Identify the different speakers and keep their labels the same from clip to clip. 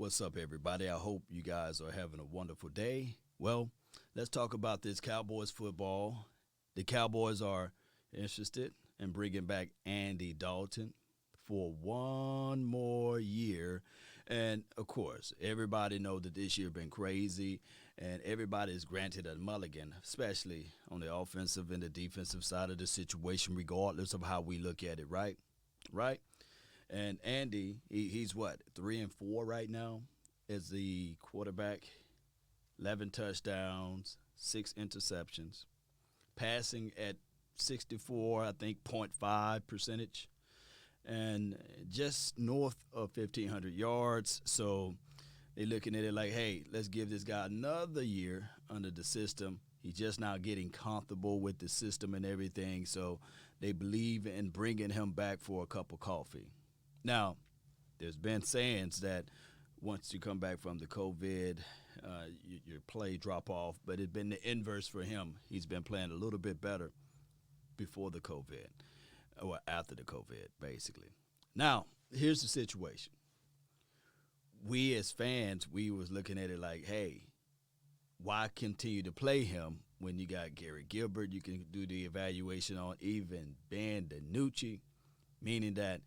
Speaker 1: What's up, everybody? I hope you guys are having a wonderful day. Well, let's talk about this Cowboys football. The Cowboys are interested in bringing back Andy Dalton for one more year. And of course, everybody know that this year been crazy, and everybody is granted a mulligan, especially on the offensive and the defensive side of the situation, regardless of how we look at it, right? Right? And Andy, he's what, 3-4 right now as the quarterback, 11 touchdowns, 6 interceptions, passing at 64, I think, .5 percentage, and just north of 1,500 yards. So they're looking at it like, hey, let's give this guy another year under the system. He's just now getting comfortable with the system and everything. So they believe in bringing him back for a cup of coffee. Now, there's been sayings that once you come back from the COVID, your play drop off, but it's been the inverse for him. He's been playing a little bit better before the COVID, or after the COVID, basically. Now, here's the situation. We as fans, we was looking at it like, hey, why continue to play him when you got Gary Gilbert? You can do the evaluation on even Ben DiNucci, meaning that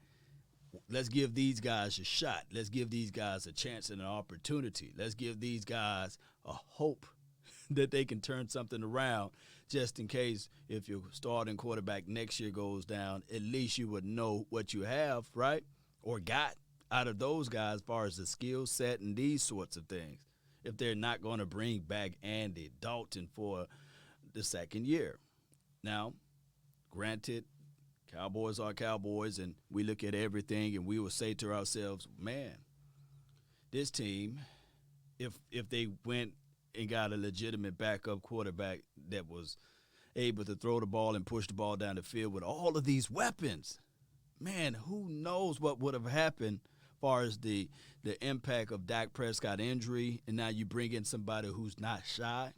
Speaker 1: let's give these guys a shot. Let's give these guys a chance and an opportunity. Let's give these guys a hope that they can turn something around just in case if your starting quarterback next year goes down, at least you would know what you have, right? Or got out of those guys as far as the skill set and these sorts of things if they're not going to bring back Andy Dalton for the second year. Now, granted, Cowboys are Cowboys, and we look at everything and we will say to ourselves, man, this team, if they went and got a legitimate backup quarterback that was able to throw the ball and push the ball down the field with all of these weapons, man, who knows what would have happened as far as the impact of Dak Prescott injury, and now you bring in somebody who's not shy.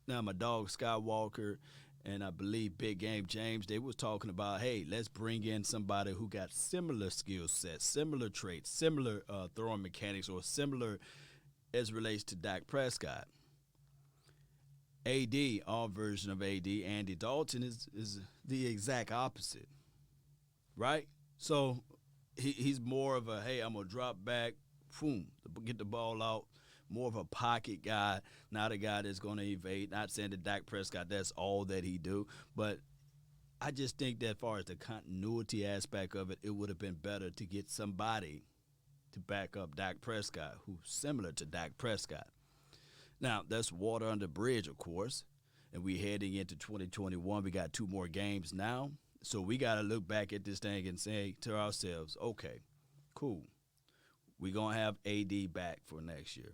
Speaker 1: Now my dog Skywalker and I believe Big Game James, they was talking about, hey, let's bring in somebody who got similar skill sets, similar traits, similar throwing mechanics, or similar as relates to Dak Prescott. AD, our version of AD, Andy Dalton, is the exact opposite, right? So he's more of a, hey, I'm going to drop back, boom, get the ball out, more of a pocket guy, not a guy that's going to evade. Not saying that Dak Prescott, that's all that he do, but I just think that as far as the continuity aspect of it, it would have been better to get somebody to back up Dak Prescott who's similar to Dak Prescott. Now, that's water under the bridge, of course, and we heading into 2021. We got 2 more games now, so we got to look back at this thing and say to ourselves, okay, cool, we're going to have AD back for next year.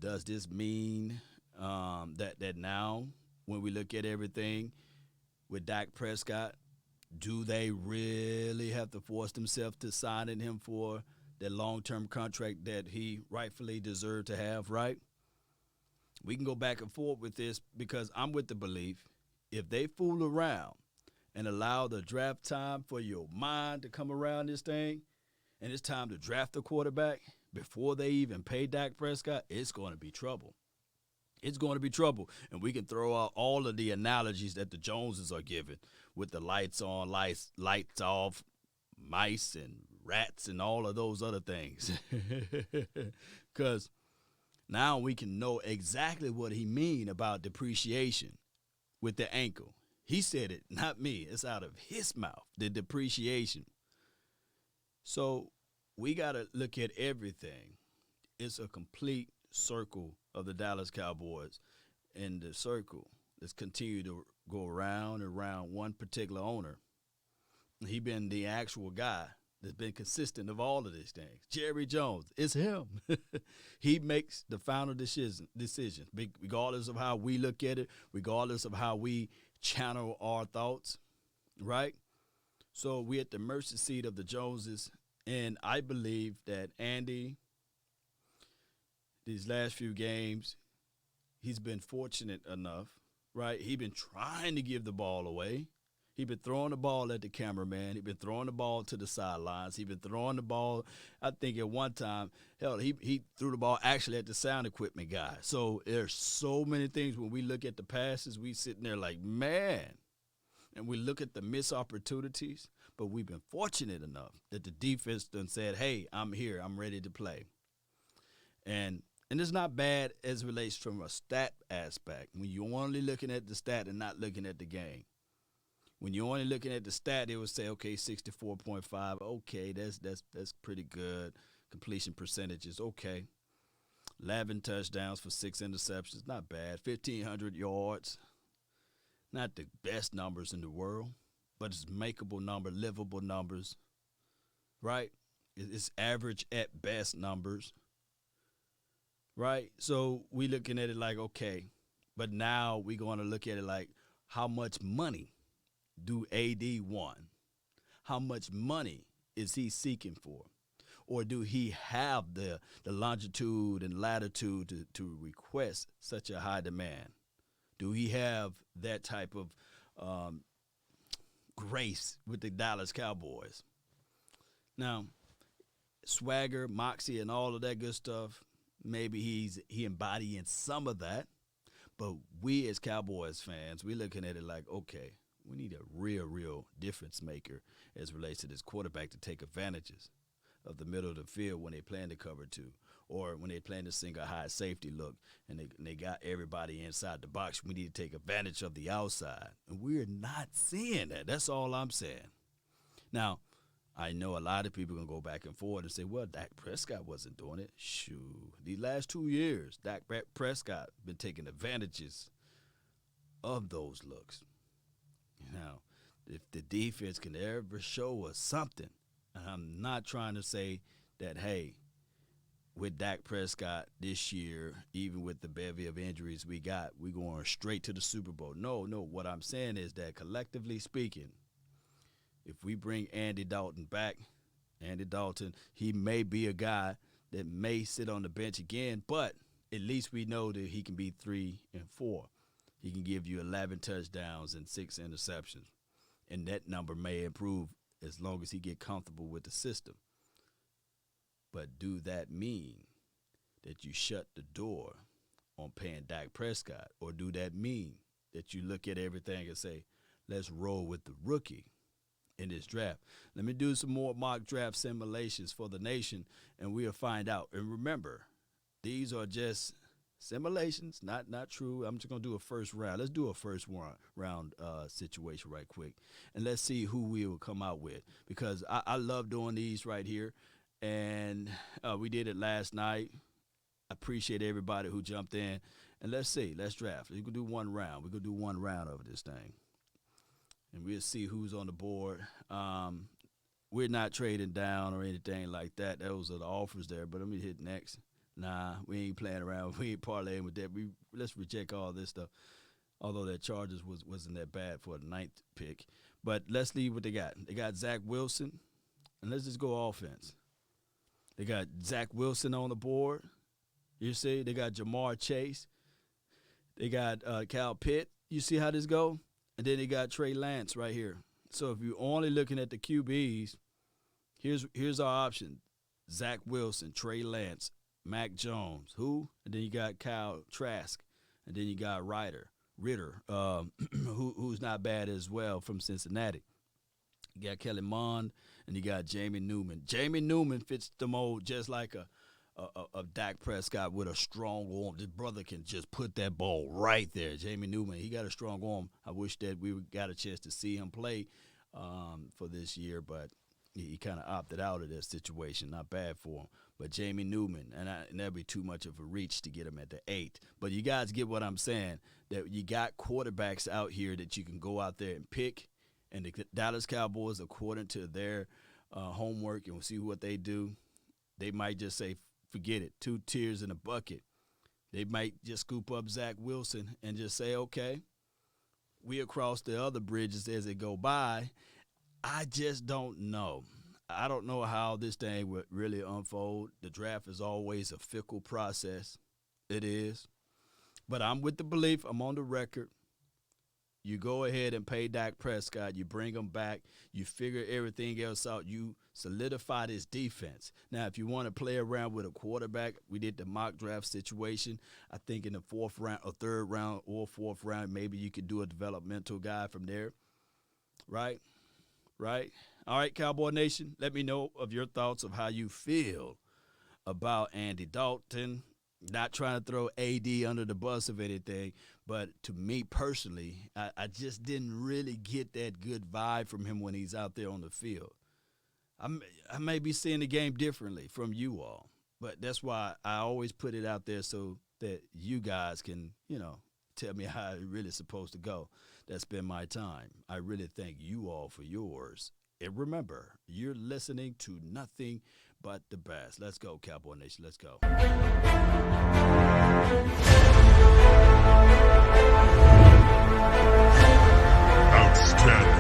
Speaker 1: Does this mean that now when we look at everything with Dak Prescott, do they really have to force themselves to signing him for the long-term contract that he rightfully deserved to have, right? We can go back and forth with this because I'm with the belief if they fool around and allow the draft time for your mind to come around this thing, and it's time to draft a quarterback before they even pay Dak Prescott, it's going to be trouble. It's going to be trouble. And we can throw out all of the analogies that the Joneses are giving with the lights on, lights off, mice and rats and all of those other things. Because now we can know exactly what he mean about depreciation with the ankle. He said it, not me. It's out of his mouth, the depreciation. So we got to look at everything. It's a complete circle of the Dallas Cowboys. And the circle is continue to go around and around one particular owner. He been the actual guy that's been consistent of all of these things. Jerry Jones, it's him. He makes the final decision, regardless of how we look at it, regardless of how we channel our thoughts, right? So we're at the mercy seat of the Joneses. And I believe that Andy, these last few games, he's been fortunate enough, right? He's been trying to give the ball away. He been throwing the ball at the cameraman. He been throwing the ball to the sidelines. He been throwing the ball. I think at one time, hell, he threw the ball actually at the sound equipment guy. So there's so many things when we look at the passes, we sitting there like, man. And we look at the missed opportunities, but we've been fortunate enough that the defense done said, hey, I'm here. I'm ready to play. And it's not bad as it relates from a stat aspect. When you're only looking at the stat and not looking at the game. When you're only looking at the stat, they would say, okay, 64.5. Okay, that's pretty good. Completion percentages, okay. 11 touchdowns for 6 interceptions, not bad. 1,500 yards, not the best numbers in the world, but it's makeable number, livable numbers, right? It's average at best numbers, right? So we looking at it like, okay, but now we're going to look at it like how much money do AD want? How much money is he seeking for? Or do he have the longitude and latitude to request such a high demand? Do he have that type of grace with the Dallas Cowboys? Now, swagger, moxie, and all of that good stuff, maybe he embodying some of that. But we as Cowboys fans, we looking at it like, okay, we need a real difference maker as it relates to this quarterback to take advantages of the middle of the field when they plan to cover two or when they plan to sing a high safety look and they got everybody inside the box. We need to take advantage of the outside, and we're not seeing that. That's all I'm saying. Now, I know a lot of people are going to go back and forth and say, well, Dak Prescott wasn't doing it. Shoot, these last 2 years, Dak Prescott been taking advantages of those looks. Now, if the defense can ever show us something, and I'm not trying to say that, hey, with Dak Prescott this year, even with the bevy of injuries we got, we're going straight to the Super Bowl. No, what I'm saying is that collectively speaking, if we bring Andy Dalton back, he may be a guy that may sit on the bench again, but at least we know that he can be 3 and 4. He can give you 11 touchdowns and 6 interceptions, and that number may improve as long as he get comfortable with the system. But do that mean that you shut the door on paying Dak Prescott, or do that mean that you look at everything and say, let's roll with the rookie in this draft? Let me do some more mock draft simulations for the nation, and we'll find out. And remember, these are just simulations, not true. I'm just going to do a first round. Let's do a first round situation right quick, and let's see who we will come out with, because I love doing these right here, and we did it last night. I appreciate everybody who jumped in, and let's see. Let's draft. We can do one round. We're going to do one round of this thing, and we'll see who's on the board. We're not trading down or anything like that. Those are the offers there, but let me hit next. Nah, we ain't playing around. We ain't parlaying with that. Let's reject all this stuff, although that Chargers wasn't that bad for the 9th pick. But let's leave what they got. They got Zach Wilson, and let's just go offense. They got Zach Wilson on the board. You see, they got Jamar Chase. They got Kyle Pitt. You see how this go? And then they got Trey Lance right here. So if you're only looking at the QBs, here's our option. Zach Wilson, Trey Lance, Mac Jones, who? And then you got Kyle Trask. And then you got Ritter, who's not bad as well from Cincinnati. You got Kellen Mond, and you got Jamie Newman. Jamie Newman fits the mold just like a Dak Prescott with a strong arm. This brother can just put that ball right there. Jamie Newman, he got a strong arm. I wish that we got a chance to see him play for this year, but he kind of opted out of that situation. Not bad for him. But Jamie Newman, and that'd be too much of a reach to get him at the 8. But you guys get what I'm saying, that you got quarterbacks out here that you can go out there and pick, and the Dallas Cowboys, according to their homework, and we'll see what they do, they might just say, forget it, 2 tiers in a bucket. They might just scoop up Zach Wilson and just say, okay, we across the other bridges as they go by. I just don't know. I don't know how this thing would really unfold. The draft is always a fickle process. It is. But I'm with the belief, I'm on the record, You go ahead and pay Dak Prescott. You bring him back. You figure everything else out. You solidify this defense. Now, if you want to play around with a quarterback, we did the mock draft situation. I think in the fourth round or third round or fourth round, maybe you could do a developmental guy from there. Right? Right? All right, Cowboy Nation, let me know of your thoughts of how you feel about Andy Dalton. Not trying to throw AD under the bus of anything, but to me personally, I just didn't really get that good vibe from him when he's out there on the field. I may be seeing the game differently from you all, but that's why I always put it out there so that you guys can, tell me how it really supposed to go. That's been my time. I really thank you all for yours. And remember, you're listening to nothing but the best. Let's go, Cowboy Nation. Let's go.
Speaker 2: Outstanding.